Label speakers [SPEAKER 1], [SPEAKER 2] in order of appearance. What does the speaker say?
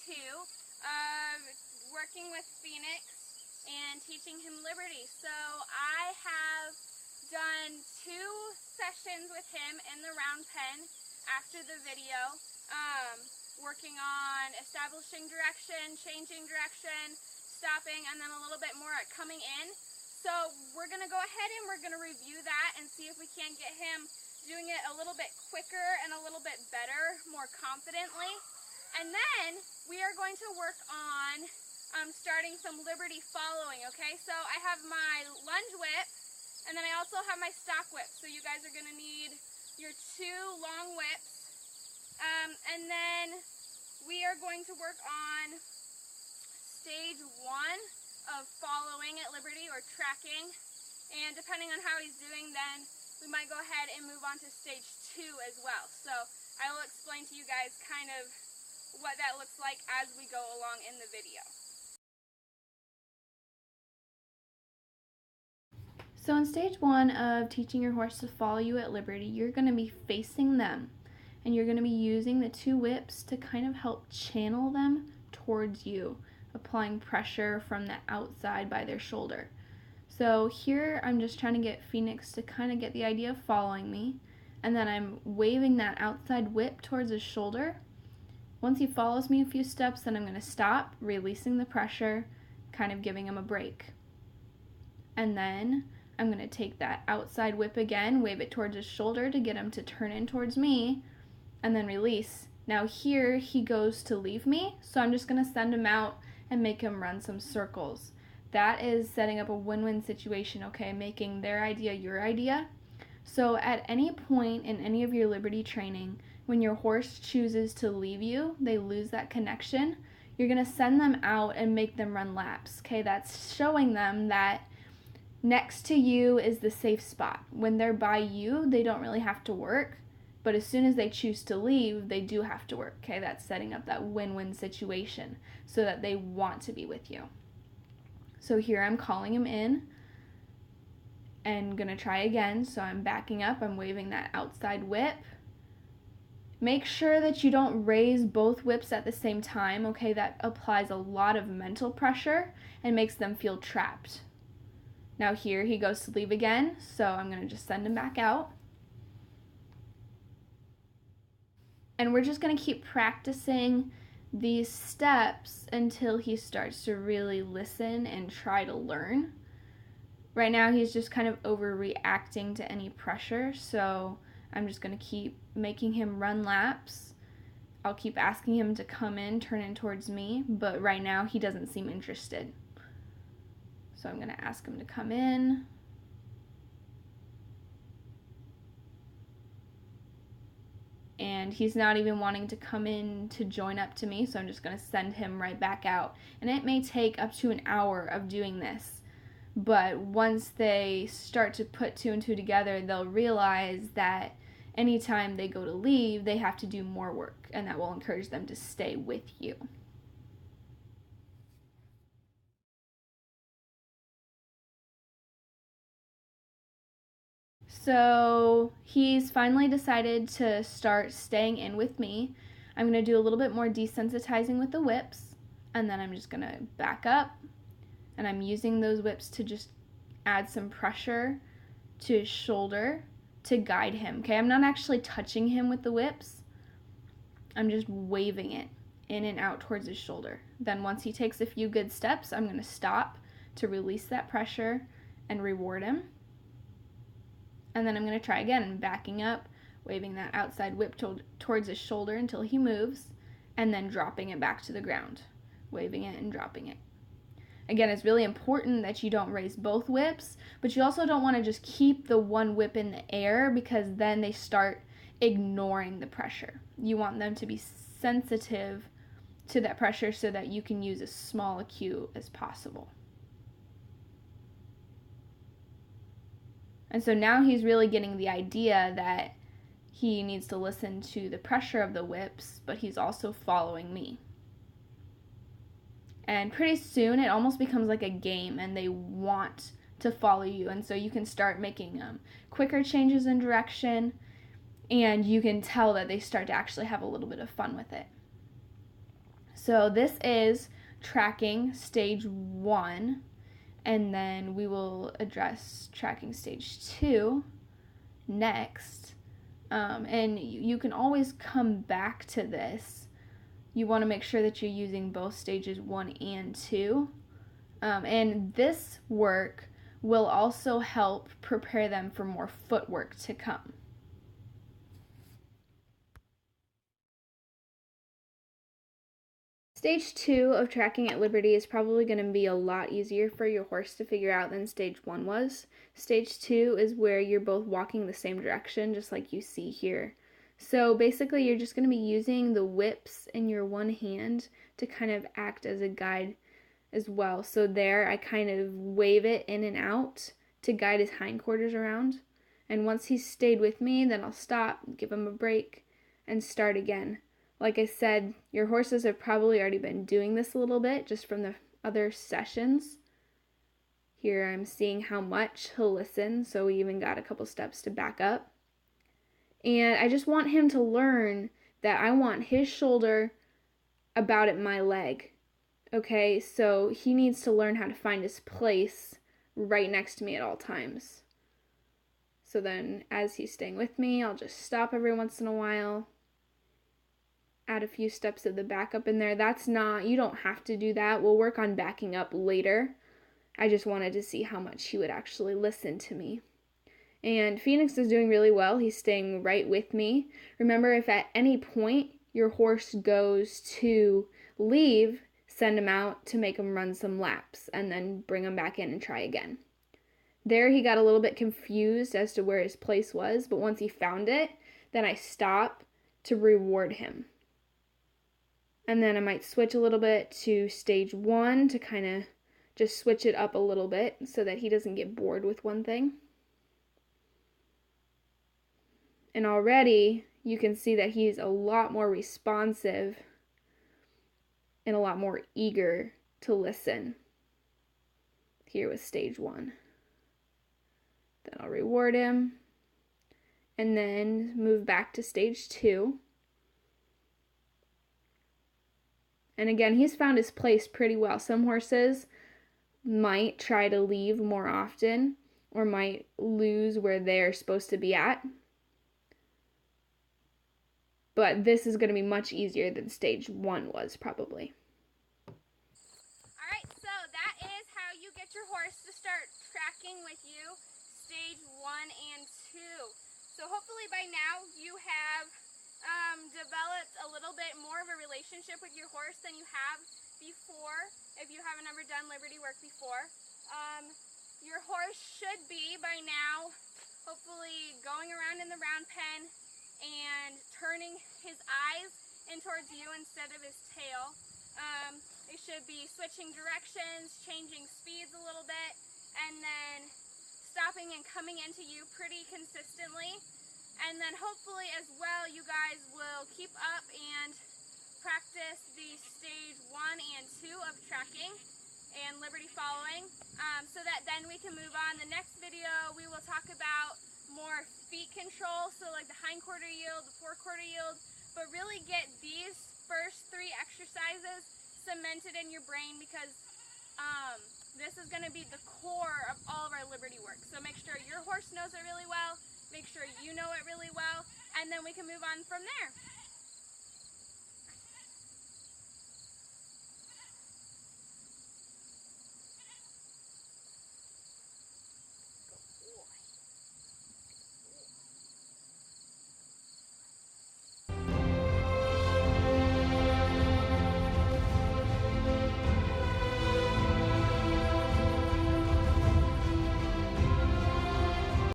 [SPEAKER 1] 2 of working with Phoenix and teaching him liberty. So I have done 2 sessions with him in the round pen after the video, working on establishing direction, changing direction, stopping, and then a little bit more at coming in. So we're going to go ahead and we're going to review that and see if we can get him doing it a little bit quicker and a little bit better, more confidently. And then we are going to work on starting some liberty following, okay? So I have my lunge whip, and then I also have my stock whip. So you guys are going to need your 2 long whips. And then we are going to work on stage 1 of following at liberty or tracking. And depending on how he's doing, then we might go ahead and move on to stage 2 as well. So I will explain to you guys kind of what that looks like as we go along in the video.
[SPEAKER 2] So in stage 1 of teaching your horse to follow you at liberty, you're going to be facing them, and you're going to be using the 2 whips to kind of help channel them towards you, applying pressure from the outside by their shoulder. So here I'm just trying to get Phoenix to kind of get the idea of following me, and then I'm waving that outside whip towards his shoulder. Once he follows me a few steps, then I'm going to stop, releasing the pressure, kind of giving him a break. And then I'm going to take that outside whip again, wave it towards his shoulder to get him to turn in towards me, and then release. Now here he goes to leave me, so I'm just going to send him out and make him run some circles. That is setting up a win-win situation, okay? Making their idea your idea. So at any point in any of your liberty training, when your horse chooses to leave you, they lose that connection, you're going to send them out and make them run laps, okay? That's showing them that next to you is the safe spot. When they're by you, they don't really have to work, but as soon as they choose to leave, they do have to work, okay? That's setting up that win-win situation so that they want to be with you. So here I'm calling him in and gonna try again. So I'm backing up, I'm waving that outside whip. Make sure that you don't raise both whips at the same time, okay? That applies a lot of mental pressure and makes them feel trapped. Now here he goes to leave again, so I'm gonna just send him back out. And we're just gonna keep practicing these steps until he starts to really listen and try to learn. Right now he's just kind of overreacting to any pressure, so I'm just going to keep making him run laps. I'll keep asking him to come in, turn in towards me, but right now he doesn't seem interested. So I'm going to ask him to come in. And he's not even wanting to come in to join up to me, so I'm just going to send him right back out. And it may take up to an hour of doing this, but once they start to put 2 and 2 together, they'll realize that anytime they go to leave, they have to do more work, and that will encourage them to stay with you. So he's finally decided to start staying in with me. I'm going to do a little bit more desensitizing with the whips, and then I'm just going to back up, and I'm using those whips to just add some pressure to his shoulder to guide him. Okay, I'm not actually touching him with the whips. I'm just waving it in and out towards his shoulder. Then once he takes a few good steps, I'm going to stop to release that pressure and reward him. And then I'm going to try again, backing up, waving that outside whip towards his shoulder until he moves, and then dropping it back to the ground, waving it and dropping it. Again, it's really important that you don't raise both whips, but you also don't want to just keep the one whip in the air because then they start ignoring the pressure. You want them to be sensitive to that pressure so that you can use as small a cue as possible. And so now he's really getting the idea that he needs to listen to the pressure of the whips, but he's also following me. And pretty soon it almost becomes like a game, and they want to follow you. And so you can start making quicker changes in direction, and you can tell that they start to actually have a little bit of fun with it. So this is tracking stage 1, and then we will address tracking stage 2 next. And you can always come back to this. You want to make sure that you're using both stages 1 and 2. And this work will also help prepare them for more footwork to come. Stage 2 of tracking at liberty is probably going to be a lot easier for your horse to figure out than stage 1 was. Stage 2 is where you're both walking the same direction, just like you see here. So basically you're just going to be using the whips in your one hand to kind of act as a guide as well. So there I kind of wave it in and out to guide his hindquarters around. And once he's stayed with me, then I'll stop, give him a break, and start again. Like I said, your horses have probably already been doing this a little bit just from the other sessions. Here I'm seeing how much he'll listen, so we even got a couple steps to back up. And I just want him to learn that I want his shoulder about at my leg. Okay, so he needs to learn how to find his place right next to me at all times. So then as he's staying with me, I'll just stop every once in a while, add a few steps of the back up in there. You don't have to do that. We'll work on backing up later. I just wanted to see how much he would actually listen to me. And Phoenix is doing really well. He's staying right with me. Remember, if at any point your horse goes to leave, send him out to make him run some laps and then bring him back in and try again. There he got a little bit confused as to where his place was, but once he found it, then I stop to reward him. And then I might switch a little bit to stage 1 to kind of just switch it up a little bit so that he doesn't get bored with one thing. And already you can see that he's a lot more responsive and a lot more eager to listen here with stage 1. Then I'll reward him and then move back to stage 2. And again, he's found his place pretty well. Some horses might try to leave more often or might lose where they're supposed to be at. But this is going to be much easier than stage 1 was probably.
[SPEAKER 1] Alright, so that is how you get your horse to start tracking with you, stage 1 and 2. So hopefully by now you have developed a little bit more of a relationship with your horse than you have before, if you haven't ever done Liberty work before. Your horse should be by now hopefully going around in the round pen and turning his eyes in towards you instead of his tail. It should be switching directions, changing speeds a little bit, and then stopping and coming into you pretty consistently. And then hopefully as well you guys will keep up and practice the stage 1 and 2 of tracking and Liberty following, so that then we can move on. The next video we will talk about more feet control, so like the hindquarter yield, the forequarter yield, but really get these first 3 exercises cemented in your brain, because this is going to be the core of all of our Liberty work. So make sure your horse knows it really well, make sure you know it really well, and then we can move on from there.